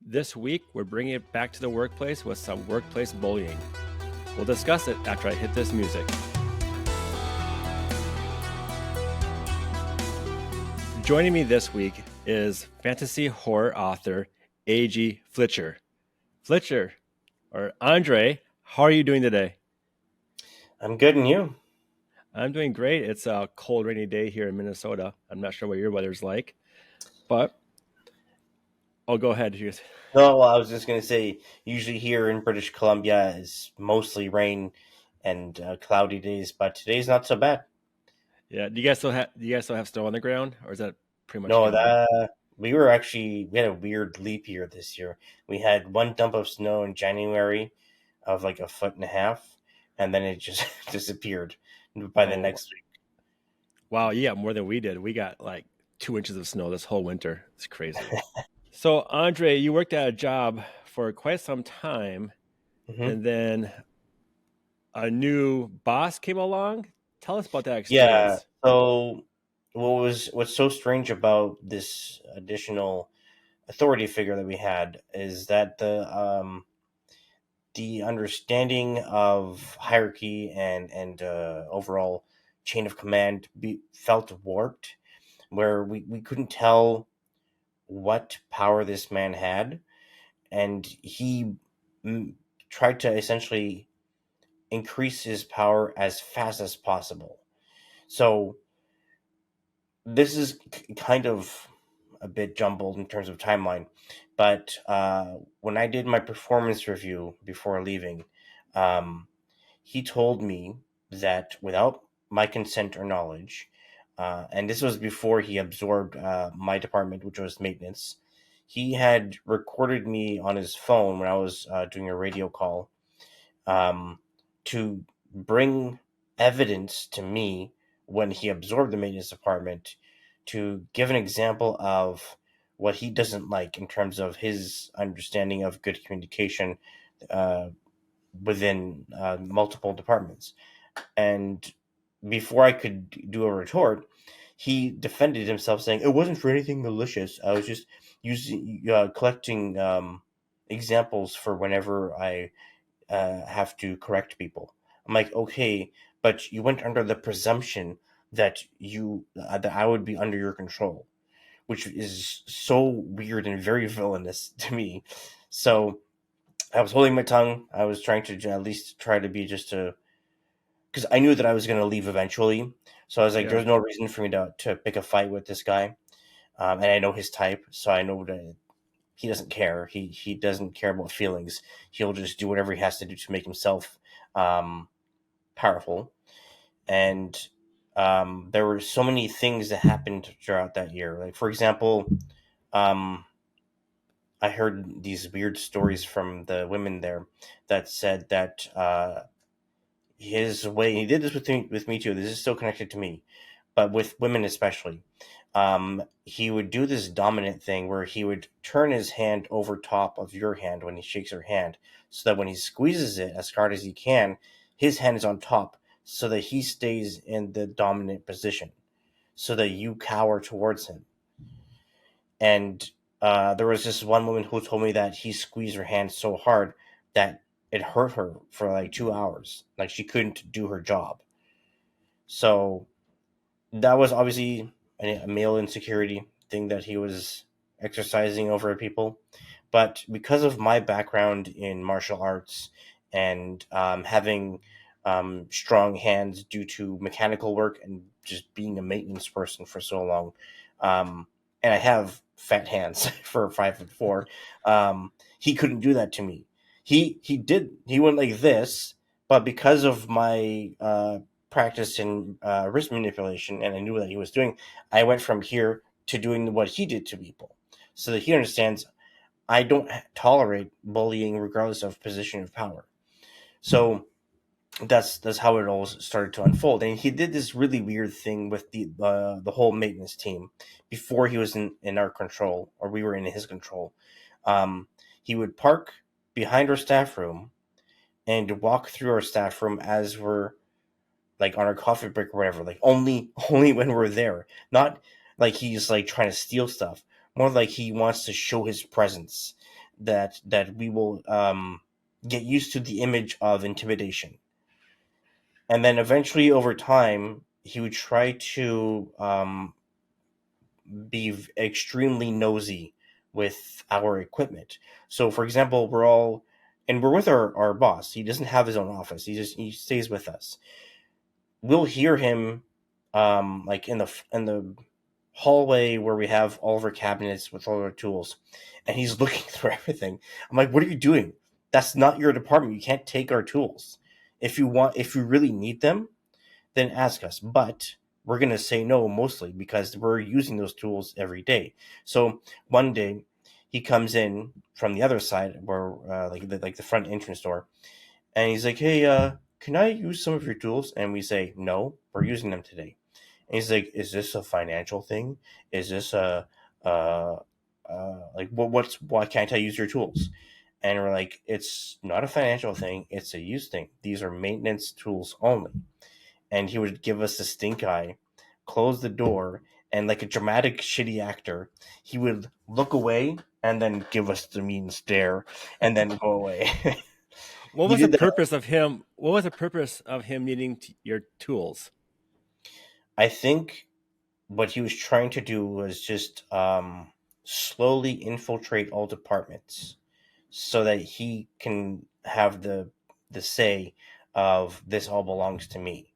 This week, we're bringing it back to the workplace with some workplace bullying. We'll discuss it after I hit this music. Joining me this week is fantasy horror author A.G. Flitcher. Flitcher, or Andre, how are you doing today? I'm good, and you? I'm doing great. It's a cold, rainy day here in Minnesota. I'm not sure what your weather's like, but I'll go ahead. No, well, I was just gonna say, usually here in British Columbia is mostly rain and cloudy days, but today's not so bad. Yeah, do you guys still have snow on the ground, or is that pretty much No, gone? that we had a weird leap year this year. We had one dump of snow in January of like a foot and a half, and then it just disappeared by the Oh, next week. wow, you got more than we did. We got like 2 inches of snow this whole winter. It's crazy. So, Andre, you worked at a job for quite some time, hmm and then a new boss came along. Tell us about that Yeah. experience. So, what's so strange about this additional authority figure that we had is that the understanding of hierarchy and overall chain of command felt warped, where we couldn't tell what power this man had, and he mm, tried to essentially increase his power as fast as possible. So this is kind of a bit jumbled in terms of timeline, but when I did my performance review before leaving, um, he told me that without my consent or knowledge, and this was before he absorbed my department, which was maintenance, he had recorded me on his phone when I was doing a radio call, um, to bring evidence to me when he absorbed the maintenance department to give an example of what he doesn't like in terms of his understanding of good communication uh, within multiple departments. And before I could do a retort, he defended himself, saying it wasn't for anything malicious. I was just using collecting examples for whenever I have to correct people. I'm like, okay, but you went under the presumption that that I would be under your control, which is so weird and very villainous to me. So I was holding my tongue. I was trying to at least try to be just a because I knew that I was going to leave eventually. So I was like, Yeah. there's no reason for me to pick a fight with this guy. And I know his type, so I know that he doesn't care. He doesn't care about feelings. He'll just do whatever he has to do to make himself um, powerful. And there were so many things that happened throughout that year. Like for example, um, I heard these weird stories from the women there that said that his way he did this with me too. This is still connected to me, but with women especially. He would do this dominant thing where he would turn his hand over top of your hand when he shakes your hand, so that when he squeezes it as hard as he can, his hand is on top, so that he stays in the dominant position, so that you cower towards him. And there was this one woman who told me that he squeezed her hand so hard that it hurt her for like 2 hours. Like she couldn't do her job. So that was obviously a male insecurity thing that he was exercising over people. But because of my background in martial arts and having strong hands due to mechanical work and just being a maintenance person for so long, and I have fat hands for 5'4", he couldn't do that to me. He went like this, but because of my practice in wrist manipulation, and I knew that he was doing, I went from here to doing what he did to people, so that he understands I don't tolerate bullying regardless of position of power. So that's how it all started to unfold. And he did this really weird thing with the whole maintenance team before he was in our control, or we were in his control. Um, he would park behind our staff room and walk through our staff room as we're like on our coffee break or whatever, like only only when we're there. Not like he's like trying to steal stuff. More like he wants to show his presence. that we will get used to the image of intimidation, and then eventually over time he would try to be extremely nosy with our equipment. So, for example, we're with our boss. He doesn't have his own office. He stays with us. We'll hear him, like in the hallway where we have all of our cabinets with all our tools, and he's looking through everything. I'm like, "What are you doing? That's not your department. You can't take our tools. If you really need them, then ask us. But we're going to say no mostly because we're using those tools every day." So one day he comes in from the other side where like the front entrance door, and he's like, "Hey, can I use some of your tools?" And we say, "No, we're using them today." And he's like, "Is this a financial thing? Is this a like why can't I use your tools?" And we're like, "It's not a financial thing. It's a use thing. These are maintenance tools only." And he would give us the stink eye, close the door, and like a dramatic shitty actor, he would look away and then give us the mean stare and then go away. What He was the did that. purpose of him? What was the purpose of him needing your tools? I think what he was trying to do was just slowly infiltrate all departments so that he can have the say of this all belongs to me.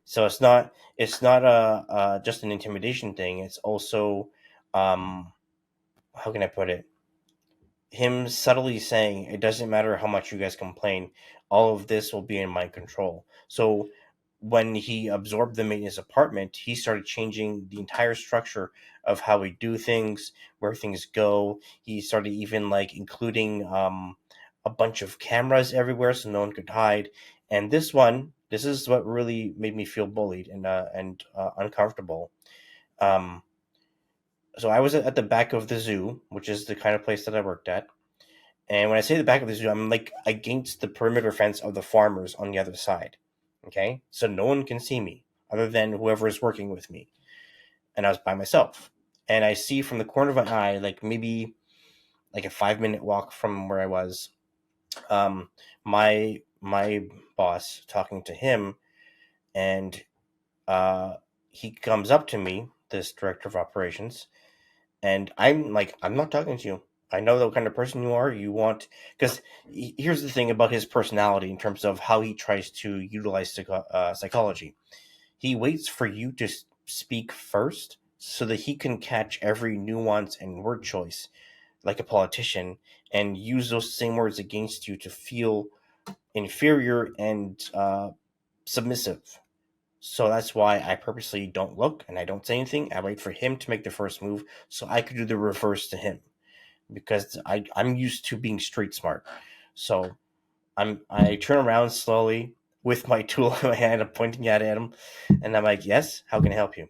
So it's not a just an intimidation thing. It's also how can I put it? Him subtly saying it doesn't matter how much you guys complain, all of this will be in my control. So when he absorbed the maintenance apartment, he started changing the entire structure of how we do things, where things go. He started even like including a bunch of cameras everywhere so no one could hide. And this is what really made me feel bullied and uncomfortable. Um, so I was at the back of the zoo, which is the kind of place that I worked at. And when I say the back of the zoo, I'm like against the perimeter fence of the farmers on the other side. Okay? So no one can see me other than whoever is working with me. And I was by myself. And I see from the corner of my eye, like maybe like a 5 minute walk from where I was, my boss talking to him, and he comes up to me, this director of operations, and I'm like, "I'm not talking to you. I know the kind of person you are. You want," because here's the thing about his personality in terms of how he tries to utilize psychology. He waits for you to speak first so that he can catch every nuance and word choice like a politician and use those same words against you to feel inferior and submissive. So that's why I purposely don't look and I don't say anything. I wait for him to make the first move so I could do the reverse to him because I'm used to being street smart. So I turn around slowly with my tool in my hand, I'm pointing at him, and I'm like, "Yes, how can I help you?"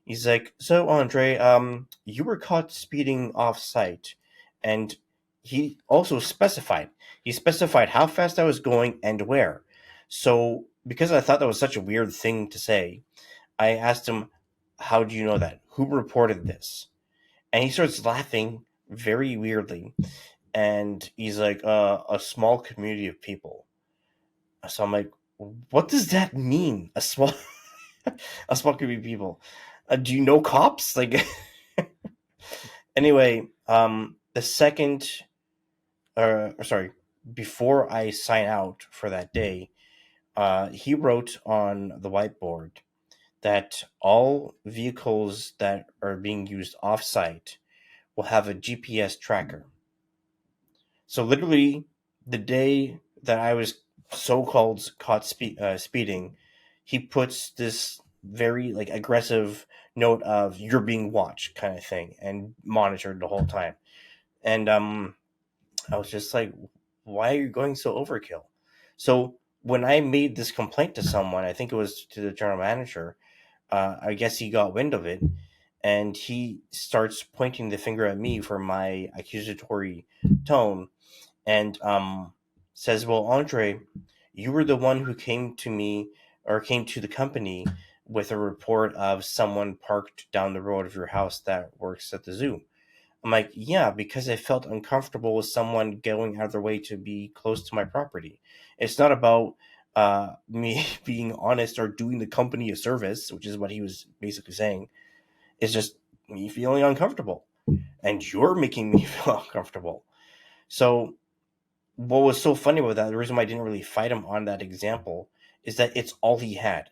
He's like, "So Andre, you were caught speeding off site," and he also specified. He specified how fast I was going and where. So because I thought that was such a weird thing to say, I asked him, "How do you know that? Who reported this?" And he starts laughing very weirdly, and he's like, "A small community of people." So I'm like, "What does that mean? A small, a small community of people? Do you know cops?" Like, anyway, the second, or sorry, before I sign out for that day, he wrote on the whiteboard that all vehicles that are being used off-site will have a GPS tracker. So literally, the day that I was so-called caught speeding, he puts this very like aggressive note of "you're being watched" kind of thing and monitored the whole time. And I was just like, "Why are you going so overkill?" So when I made this complaint to someone, I think it was to the general manager. I guess he got wind of it, and he starts pointing the finger at me for my accusatory tone and says, "Well, Andre, you were the one who came to me or came to the company with a report of someone parked down the road of your house that works at the zoo. I'm like, yeah, because I felt uncomfortable with someone going out of their way to be close to my property. It's not about me being honest or doing the company a service, which is what he was basically saying. It's just me feeling uncomfortable, and you're making me feel uncomfortable. So, what was so funny about that, the reason why I didn't really fight him on that example, is that it's all he had.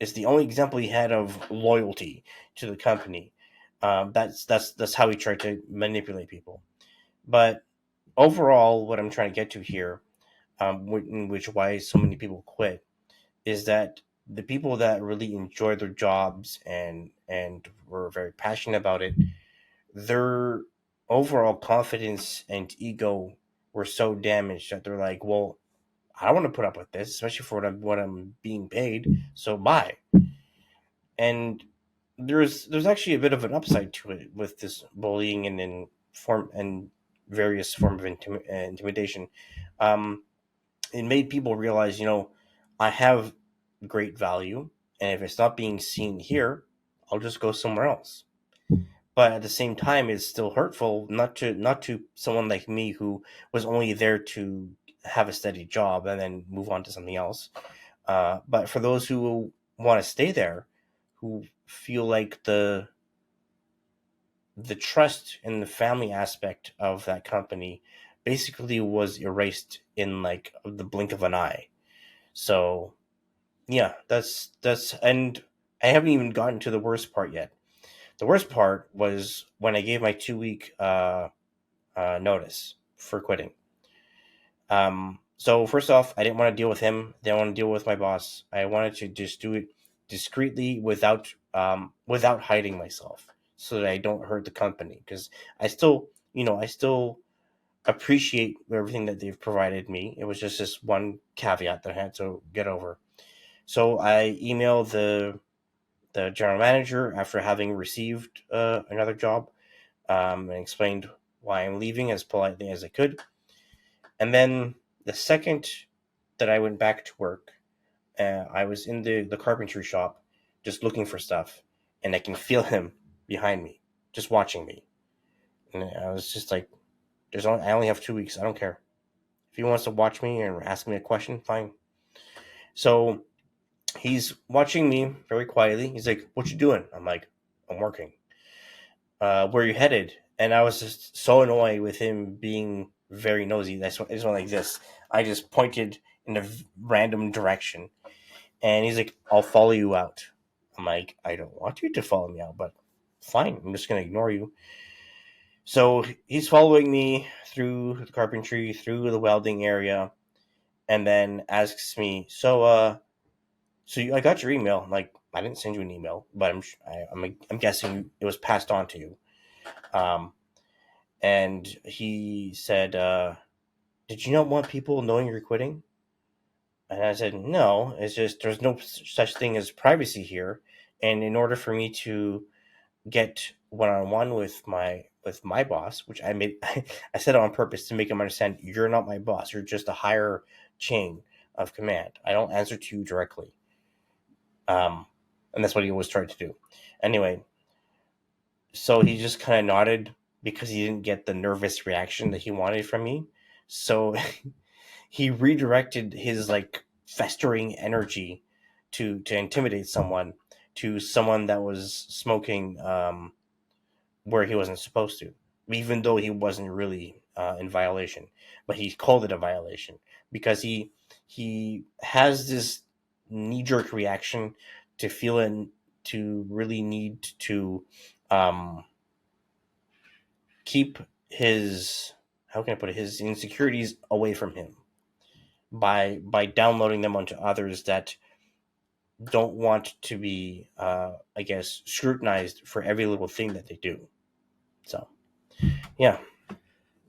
It's the only example he had of loyalty to the company. That's how he tried to manipulate people. But overall, what I'm trying to get to here, in which why so many people quit, is that the people that really enjoy their jobs and were very passionate about it, their overall confidence and ego were so damaged that they're like, well, I don't want to put up with this, especially for what I'm being paid. So bye. And there's actually a bit of an upside to it with this bullying and various form of intimidation. Um, it made people realize, I have great value, and if it's not being seen here, I'll just go somewhere else. But at the same time, it's still hurtful not to someone like me who was only there to have a steady job and then move on to something else. But for those who want to stay there, who feel like the trust in the family aspect of that company basically was erased in like the blink of an eye. So yeah, that's and I haven't even gotten to the worst part yet. The worst part was when I gave my 2 week notice for quitting. So first off, I didn't want to deal with him. Didn't want to deal with my boss. I wanted to just do it discreetly without hiding myself, so that I don't hurt the company. Because I still appreciate everything that they've provided me. It was just this one caveat that I had to get over. So I emailed the general manager after having received another job, and explained why I'm leaving as politely as I could. And then the second that I went back to work, I was in the carpentry shop just looking for stuff, and I can feel him behind me, just watching me. And I was just like, I only have 2 weeks. I don't care. If he wants to watch me and ask me a question, fine. So he's watching me very quietly. He's like, "What you doing?" I'm like, "I'm working." Where are you headed? And I was just so annoyed with him being very nosy. I just went like this. I just pointed in a random direction, and he's like, "I'll follow you out." I'm like, "I don't want you to follow me out, but fine. I'm just gonna ignore you." So he's following me through the carpentry, through the welding area, and then asks me, I got your email." I'm like, "I didn't send you an email, but I'm guessing it was passed on to you." Um, and he said, "Did you not want people knowing you're quitting?" And I said, "No, it's just there's no such thing as privacy here, and in order for me to get one on one with my boss, which I made, I said it on purpose to make him understand you're not my boss. You're just a higher chain of command. I don't answer to you directly." Um, and that's what he always tried to do. Anyway, so he just kind of nodded because he didn't get the nervous reaction that he wanted from me. So he redirected his like festering energy to intimidate someone, to someone that was smoking where he wasn't supposed to, even though he wasn't really in violation, but he called it a violation because he has this knee jerk reaction to feeling to really need to um, keep his, how can I put it, his insecurities away from him by downloading them onto others that don't want to be, I guess, scrutinized for every little thing that they do. So, yeah.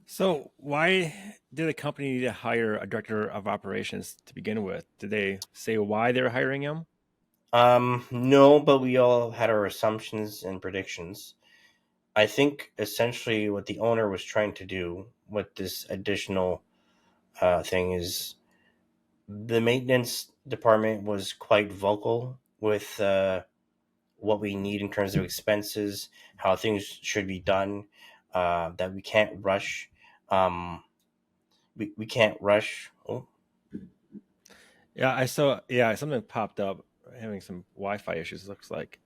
So, why did the company need to hire a director of operations to begin with? Did they say why they're hiring him? No, but we all had our assumptions and predictions. I think essentially what the owner was trying to do with this additional thing is the maintenance department was quite vocal with what we need in terms of expenses, how things should be done. that we can't rush. Um, we can't rush. Oh, Yeah, I saw. Yeah, something popped up. Having some Wi-Fi issues. Looks like.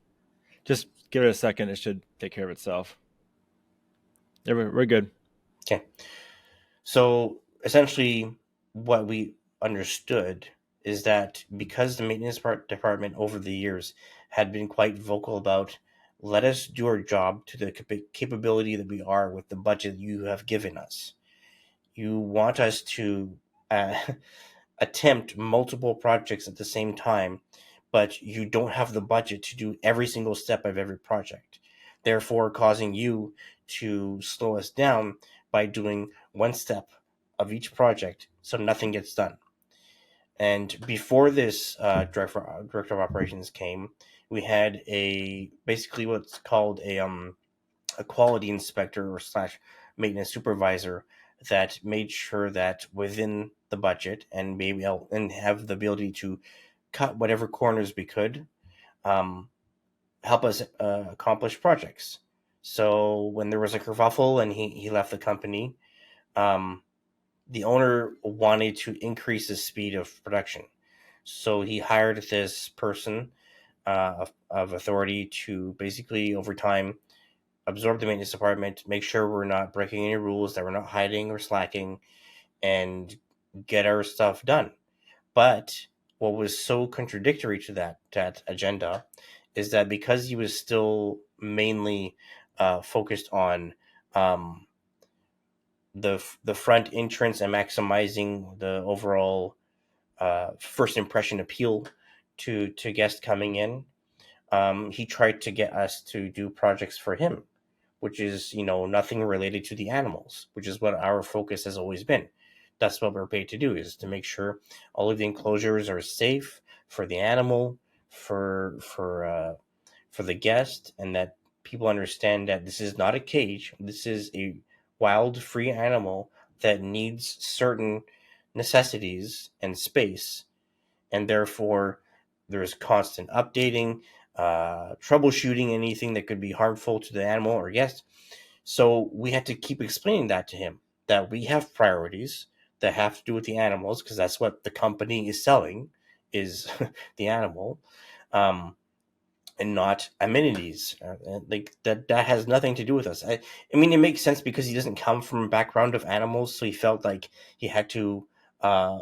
Just give it a second. It should take care of itself. Yeah, we're good. okay. So essentially, what we understood is that because the department over the years had been quite vocal about, let us do our job to the capability that we are with the budget you have given us. You want us to uh, attempt multiple projects at the same time, but you don't have the budget to do every single step of every project, therefore causing you to slow us down by doing one step of each project so nothing gets done. And before this director of operations came, we had a basically what's called a quality inspector or slash maintenance supervisor that made sure that within the budget and and have the ability to cut whatever corners we could, um, help us accomplish projects. So when there was a kerfuffle and he left the company, um, the owner wanted to increase the speed of production. So he hired this person of authority to basically over time absorb the maintenance department, make sure we're not breaking any rules, that we're not hiding or slacking, and get our stuff done. But what was so contradictory to that agenda is that because he was still mainly focused on um, the front entrance and maximizing the overall first impression appeal to guests coming in, he tried to get us to do projects for him, which is, nothing related to the animals, which is what our focus has always been. That's what we're paid to do, is to make sure all of the enclosures are safe for the animal, for the guest, and that people understand that this is not a cage. This is a wild, free animal that needs certain necessities and space, and therefore there's constant updating, troubleshooting anything that could be harmful to the animal or guest. So we had to keep explaining that to him, that we have priorities that have to do with the animals because that's what the company is selling, is the animal, um, and not amenities. Like that has nothing to do with us. I mean, it makes sense because he doesn't come from a background of animals, so he felt like he had to uh,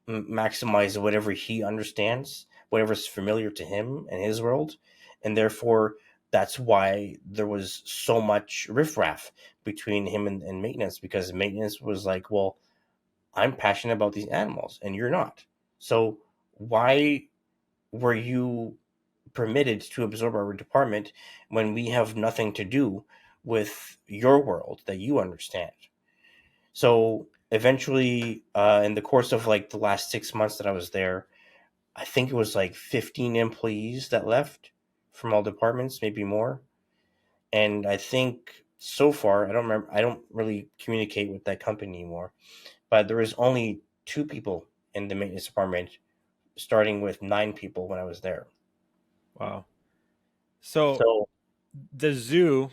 maximize whatever he understands, whatever's familiar to him and his world, and therefore that's why there was so much riffraff between him and maintenance, because maintenance was like, well, I'm passionate about these animals and you're not, so why were you permitted to absorb our department when we have nothing to do with your world that you understand? So eventually, in the course of like the last 6 months that I was there, I think it was like 15 employees that left from all departments, maybe more. And I think so far, I don't remember, I don't really communicate with that company anymore, but there was only 2 people in the maintenance department, starting with 9 people when I was there. Wow. So So, the zoo.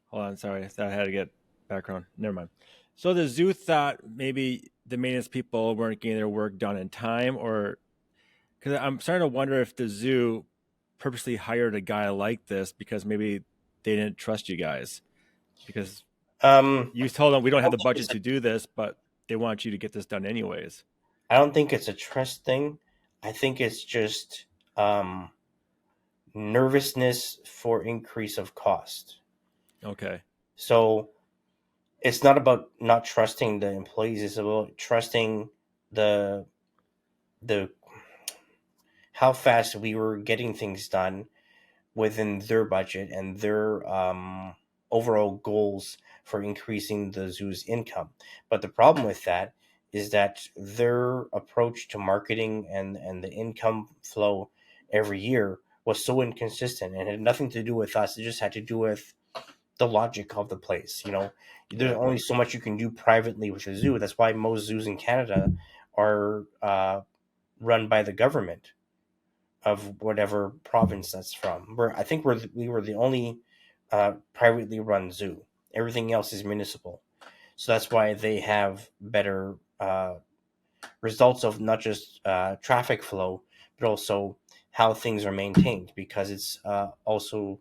Hold on, sorry, I had to get background. Never mind. So the zoo thought maybe the maintenance people weren't getting their work done in time, or because I'm starting to wonder if the zoo purposely hired a guy like this because maybe they didn't trust you guys because um, you told them we don't I have don't the think budget it's a, to do this, but they want you to get this done anyways. I don't think it's a trust thing. I think it's just um, nervousness for increase of cost. Okay. So it's not about not trusting the employees. It's about trusting the the how fast we were getting things done within their budget and their overall goals for increasing the zoo's income. But the problem with that is that their approach to marketing and the income flow every year was so inconsistent and had nothing to do with us. It just had to do with the logic of the place. There's Yeah. only so much you can do privately with a zoo. That's why most zoos in Canada are run by the government of whatever province that's from. I think we were the only privately run zoo. Everything else is municipal. So that's why they have better results of not just traffic flow, but also how things are maintained, because it's also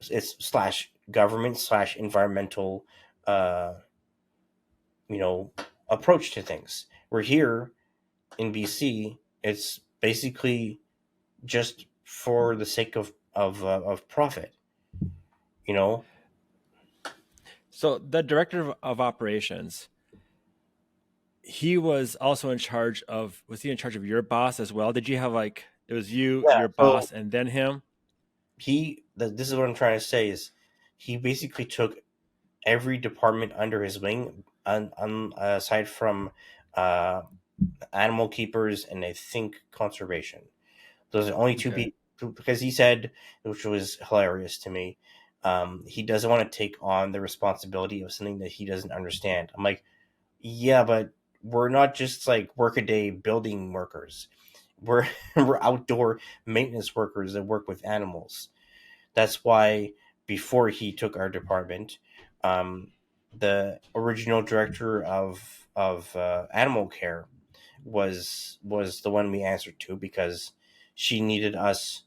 it's slash government slash environmental uh, you know approach to things. We're here in BC. It's basically just for the sake of profit. You know, So the director of operations, he was also in charge of, was he in charge of your boss as well? Did you have like, it was you, yeah. your So boss, and then him? this is what I'm trying to say is he basically took every department under his wing, aside from uh, animal keepers and I think conservation. Those are only two Okay. people, because he said, which was hilarious to me, he doesn't want to take on the responsibility of something that he doesn't understand. I'm like, yeah, but we're not just like workaday building workers. We're we're outdoor maintenance workers that work with animals. That's why before he took our department, um, the original director of animal care was the one we answered to, because she needed us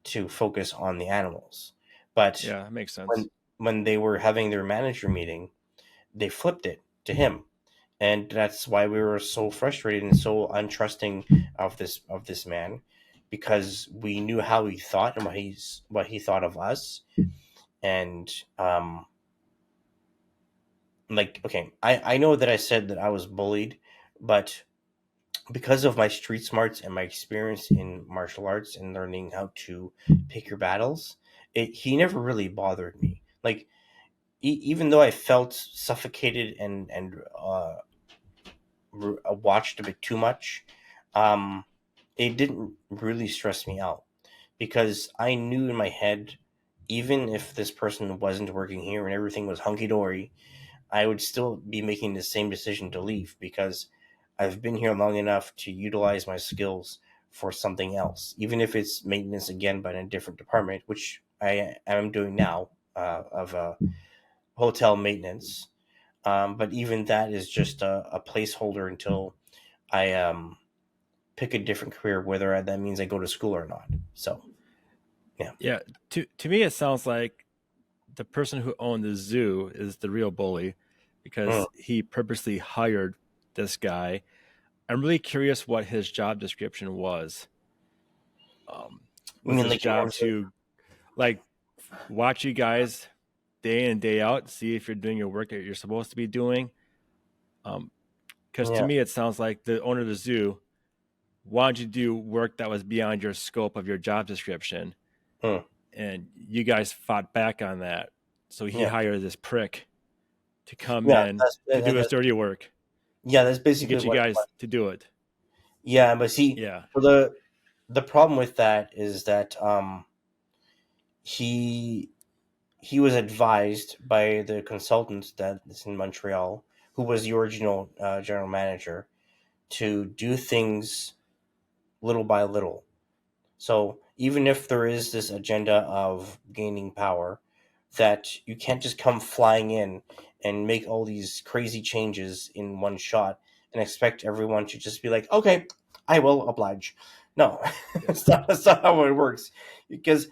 to focus on the animals. But Yeah, that makes sense. when when they were having their manager meeting, they flipped it to him, and that's why we were so frustrated and so untrusting of this man, because we knew how he thought and what he thought of us. And like, okay, I know that I said that I was bullied, but because of my street smarts and my experience in martial arts and learning how to pick your battles, he never really bothered me. Like, even though I felt suffocated and watched a bit too much, um, it didn't really stress me out, because I knew in my head, even if this person wasn't working here and everything was hunky dory, I would still be making the same decision to leave, because I've been here long enough to utilize my skills for something else, even if it's maintenance again, but in a different department, which I am doing now, of hotel maintenance. But even that is just a placeholder until I pick a different career, whether that means I go to school or not. So, yeah. Yeah, to me, it sounds like the person who owned the zoo is the real bully Mm. because he purposely hired this guy. I'm really curious what his job description was. I Was mean, his like in job terms of, to like watch you guys day in and day out, see if you're doing your work that you're supposed to be doing? Because to yeah. me, it sounds like the owner of the zoo wanted you to do work that was beyond your scope of your job description, Mm. and you guys fought back on that. So he Yeah. hired this prick to come Yeah. in to do his dirty work Yeah, that's to basically get you what it was. guys to do it. Yeah, but see, Yeah, for the problem with that is that he he was advised by the consultant that is in Montreal, who was the original general manager, to do things little by little. So even if there is this agenda of gaining power, that you can't just come flying in and make all these crazy changes in one shot and expect everyone to just be like, okay, I will oblige. No, yeah, that's not how it works. Because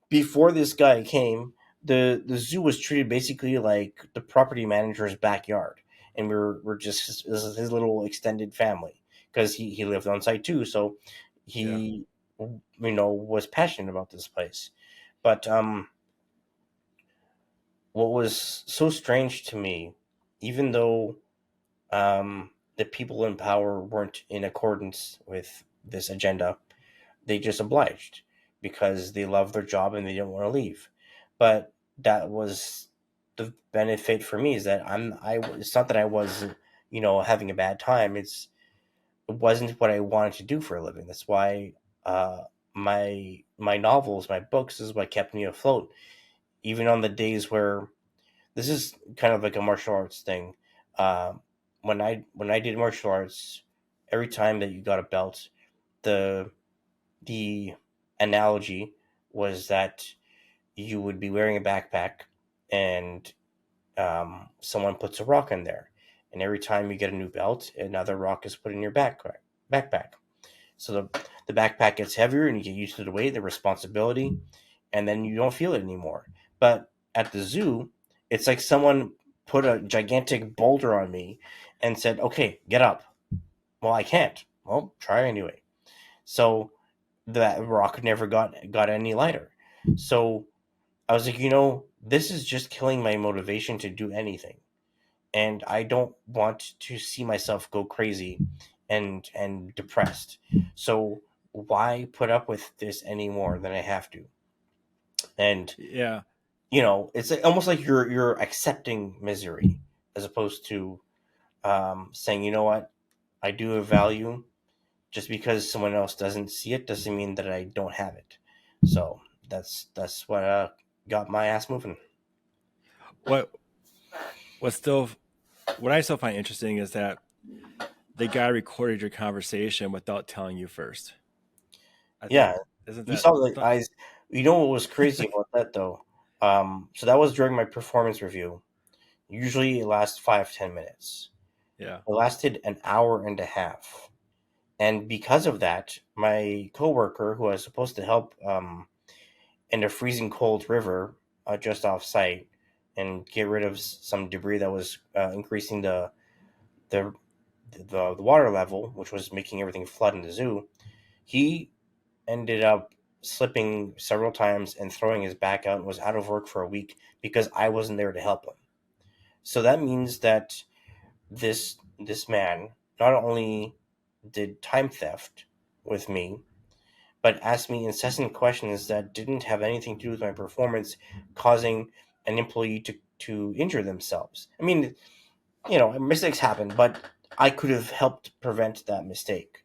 before this guy came, the zoo was treated basically like the property manager's backyard, and we're just his little extended family, because he lived on site too, so yeah, he was passionate about this place. But what was so strange to me, even though the people in power weren't in accordance with this agenda, they just obliged because they love their job and they don't want to leave. But that was the benefit for me, is that it's not that I was having a bad time. It wasn't what I wanted to do for a living. That's why uh, my novels, my books, is what kept me afloat, even on the days where this is kind of like a martial arts thing. Uh, when I did martial arts, every time that you got a belt, the the analogy was that you would be wearing a backpack, and someone puts a rock in there, and every time you get a new belt, another rock is put in your backpack. So the backpack gets heavier, and you get used to the weight, the responsibility, and then you don't feel it anymore. But at the zoo, it's like someone put a gigantic boulder on me and said, "Okay, get up." Well, I can't. Well, try anyway. So that rock never got any lighter. So I was like, this is just killing my motivation to do anything, and I don't want to see myself go crazy and depressed. So why put up with this any more than I have to? And Yeah. it's like, almost like you're accepting misery as opposed to saying, you know what, I do have value. Just because someone else doesn't see it doesn't mean that I don't have it. So that's what got my ass moving. What what's still what I still find interesting is that the guy recorded your conversation without telling you first. I think Yeah, isn't you that saw the eyes. You know what was crazy about that though? So that was during my performance review. Usually it lasts 5-10 minutes. yeah. It lasted an hour and a half, and because of that, my coworker, who I was supposed to help in a freezing cold river just off site and get rid of some debris that was increasing the the water level, which was making everything flood in the zoo, he ended up slipping several times and throwing his back out and was out of work for a week because I wasn't there to help him. So that means that this man not only did time theft with me, but asked me incessant questions that didn't have anything to do with my performance, causing an employee to injure themselves. I mean, mistakes happen, but I could have helped prevent that mistake.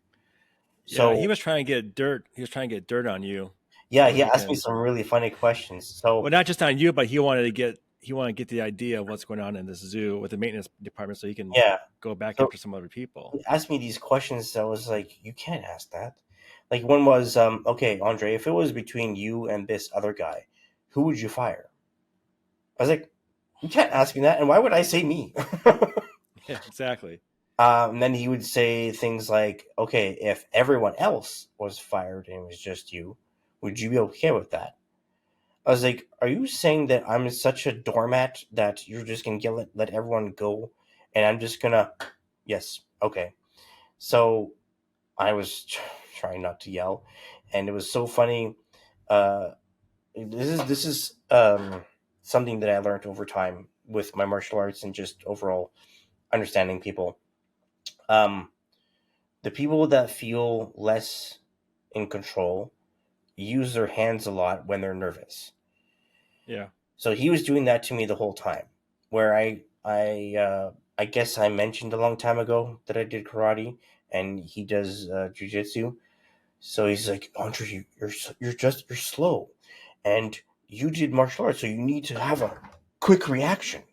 Yeah, he So was trying to get dirt. He was trying to get dirt on you yeah, so he he asked me can, some really funny questions. So well, not just on you, but he wanted to get the idea of what's going on in this zoo with the maintenance department so he can yeah, go back so after some other people. he asked me these questions that was like, you can't ask that. Like one was, okay, Andre, if it was between you and this other guy, who would you fire? I was like, you can't ask me that, and why would I say me? Yeah, exactly. And then he would say things like, okay, if everyone else was fired and it was just you, would you be okay with that? I was like, are you saying that I'm such a doormat that you're just gonna let everyone go, and I'm just gonna, yes, okay. So I was trying not to yell, and it was so funny. Uh, this is something that I learned over time with my martial arts and just overall understanding people. Um, the people that feel less in control use their hands a lot when they're nervous. Yeah. So he was doing that to me the whole time. Where I guess I mentioned a long time ago that I did karate, and he does jujitsu. So he's like, Andre, you're slow, and you did martial arts, so you need to have a quick reaction.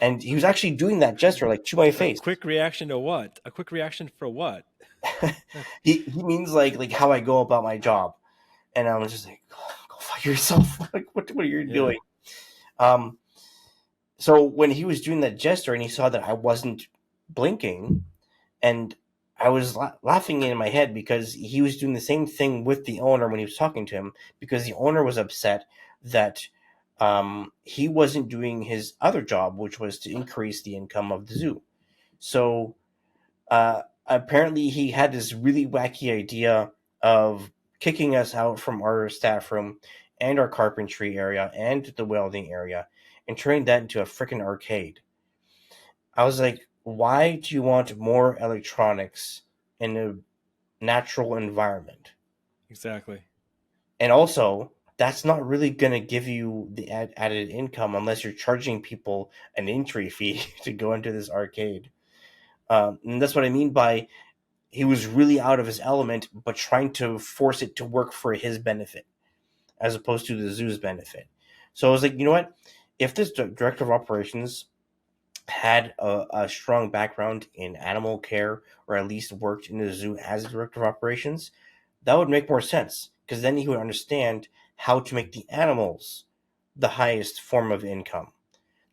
And he was actually doing that gesture, like to my A face. quick reaction to what? A quick reaction for what? He means like how I go about my job, and I was just like, go fuck yourself. Like what are you Yeah. doing? Um, so when he was doing that gesture and he saw that I wasn't blinking, and I was laughing in my head because he was doing the same thing with the owner when he was talking to him, because the owner was upset that he wasn't doing his other job, which was to increase the income of the zoo. So apparently he had this really wacky idea of kicking us out from our staff room and our carpentry area and the welding area and turning that into a freaking arcade. I was like, why do you want more electronics in a natural environment? Exactly. And also, that's not really going to give you the added income unless you're charging people an entry fee to go into this arcade. And that's what I mean by he was really out of his element, but trying to force it to work for his benefit as opposed to the zoo's benefit. So I was like, you know what? If this director of operations had a strong background in animal care, or at least worked in the zoo as a director of operations, that would make more sense, because then he would understand how to make the animals the highest form of income.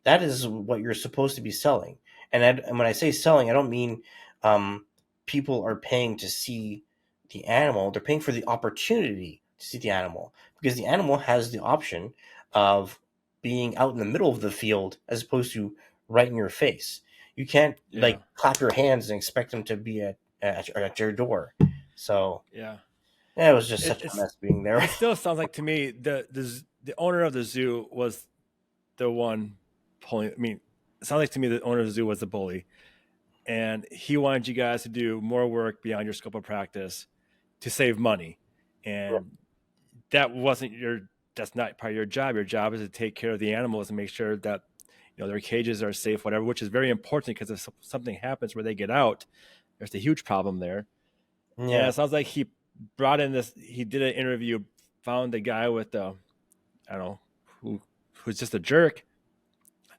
that is what you're supposed to be selling. And when I say selling, I don't mean um, people are paying to see the animal. They're paying for the opportunity to see the animal because the animal has the option of being out in the middle of the field as opposed to right in your face. You can't Yeah, like clap your hands and expect them to be at your door. So yeah. yeah, it was just It, such a it's mess being there. it still sounds like to me the owner of the zoo was the one pulling. I mean, it sounds like to me the owner of the zoo was the bully, and he wanted you guys to do more work beyond your scope of practice to save money, and that wasn't your. That's not part of your job. Your job is to take care of the animals and make sure that their cages are safe, whatever. Which is very important because if something happens where they get out, there's a huge problem there. And Yeah, it sounds like he brought in this. He did an interview, found a guy with the I don't know who who's just a jerk.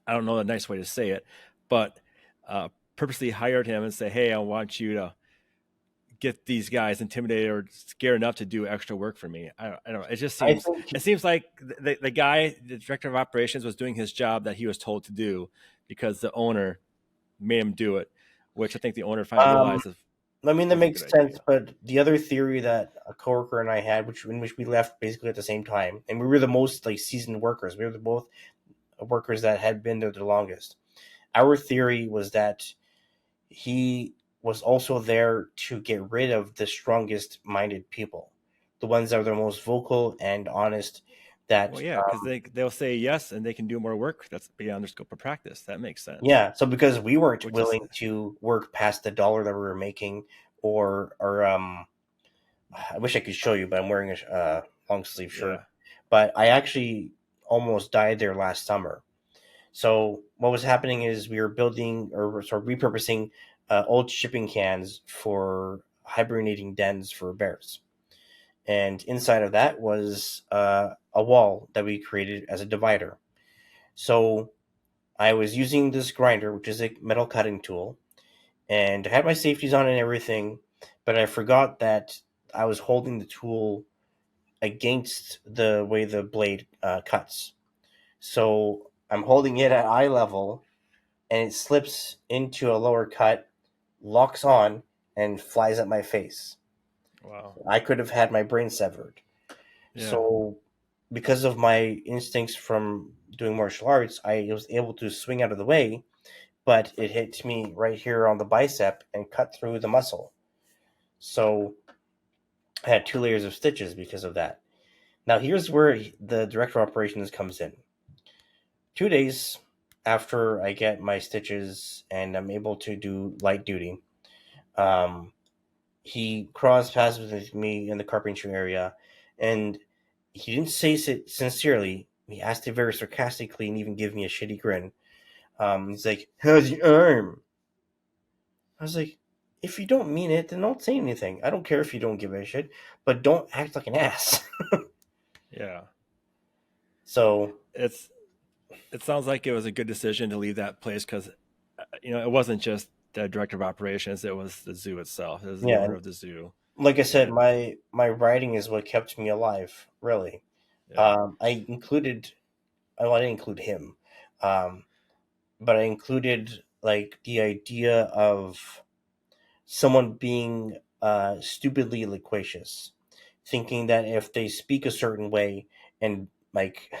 I don't know the nice way to say it, but purposely hired him and say, "Hey, I want you to get these guys intimidated or scared enough to do extra work for me." I don't know. It just I seems think it seems like the guy, the director of operations, was doing his job that he was told to do because the owner made him do it, which I think the owner finally um, realized I mean, that wasn't a good makes sense, idea. but the other theory that a coworker and I had, which we left basically at the same time, and we were the most like seasoned workers. We were the both workers that had been there the longest. Our theory was that he was also there to get rid of the strongest minded people, the ones that are the most vocal and honest. Well, That yeah, because they'll say yes and they can do more work. That's beyond their scope of practice. That makes sense. Yeah, so because we weren't Which is willing to work past the dollar that we were making, or I wish I could show you, but I'm wearing a long sleeve shirt. yeah. But I actually almost died there last summer. So what was happening is we were building or sort of repurposing old shipping cans for hibernating dens for bears, and inside of that was a wall that we created as a divider. So I was using this grinder, which is a metal cutting tool, and I had my safeties on and everything, but I forgot that I was holding the tool against the way the blade cuts. So I'm holding it at eye level, and it slips into a lower cut, locks on, and flies at my face. Wow. I could have had my brain severed. Yeah. So, because of my instincts from doing martial arts, I was able to swing out of the way, but it hit me right here on the bicep and cut through the muscle. So, I had 2 layers of stitches because of that. Now, here's where the director of operations comes in. 2 days after I get my stitches and I'm able to do light duty, um, he crossed paths with me in the carpentry area, and he didn't say it sincerely. He asked it very sarcastically and even gave me a shitty grin. He's like, "How's your arm?" I was like, "If you don't mean it, then don't say anything. I don't care if you don't give a shit, but don't act like an ass." Yeah. So It's it sounds like it was a good decision to leave that place because it wasn't just the director of operations; it was the zoo itself. It was the yeah, owner and of the zoo, like I said, and my writing is what kept me alive. Really, yeah, I included. Well, I didn't include him, um, but I included like the idea of someone being stupidly loquacious, thinking that if they speak a certain way and like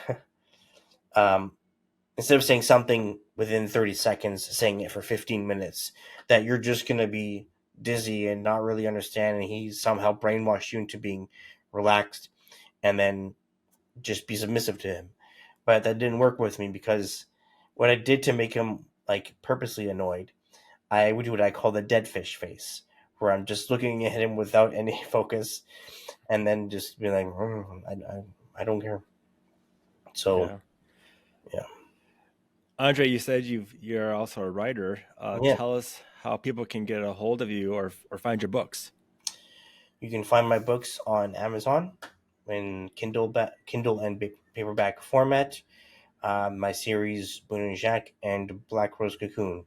um, instead of saying something within 30 seconds, saying it for 15 minutes, that you're just going to be dizzy and not really understand. And he somehow brainwashed you into being relaxed and then just be submissive to him. But that didn't work with me because what I did to make him like purposely annoyed, I would do what I call the dead fish face, where I'm just looking at him without any focus and then just be like, I don't care. So, yeah. yeah. Andre, you said you're also a writer. Yeah. Tell us how people can get a hold of you or find your books. You can find my books on Amazon in Kindle and paperback format. My series Boone and Jacques and Black Rose Cocoon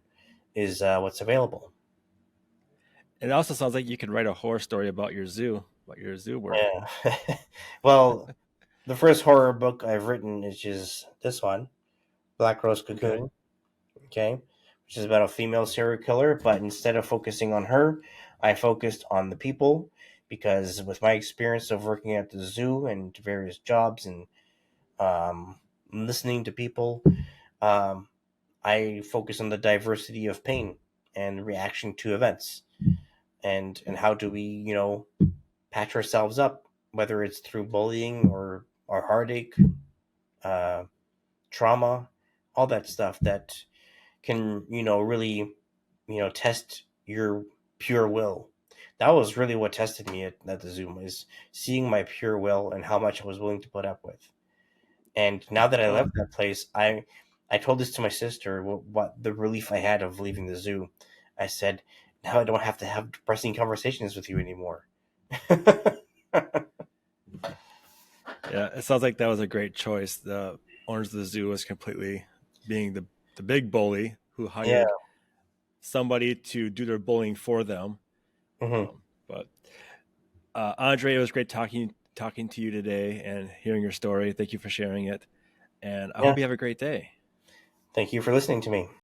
is what's available. It also sounds like you could write a horror story about your zoo work. Yeah. Well, the first horror book I've written is just this one, Black Rose Okay. Cocoon. Okay, which is about a female serial killer. But instead of focusing on her, I focused on the people because with my experience of working at the zoo and various jobs and um, listening to people, um, I focus on the diversity of pain and reaction to events, and how do we patch ourselves up, whether it's through bullying or heartache, uh, trauma, all that stuff that can really test your pure will. That was really what tested me at the Zoom, is seeing my pure will and how much I was willing to put up with. And now that I Well, left that place, I told this to my sister, what the relief I had of leaving the zoo. I said, now I don't have to have depressing conversations with you anymore. yeah, it sounds like that was a great choice. The owners of the zoo was completely being the big bully who Yeah. hired somebody to do their bullying for them. Hmm. But Andre, it was great talking to you today and hearing your story. Thank you for sharing it, and I Yeah. hope you have a great day. Thank you for listening to me.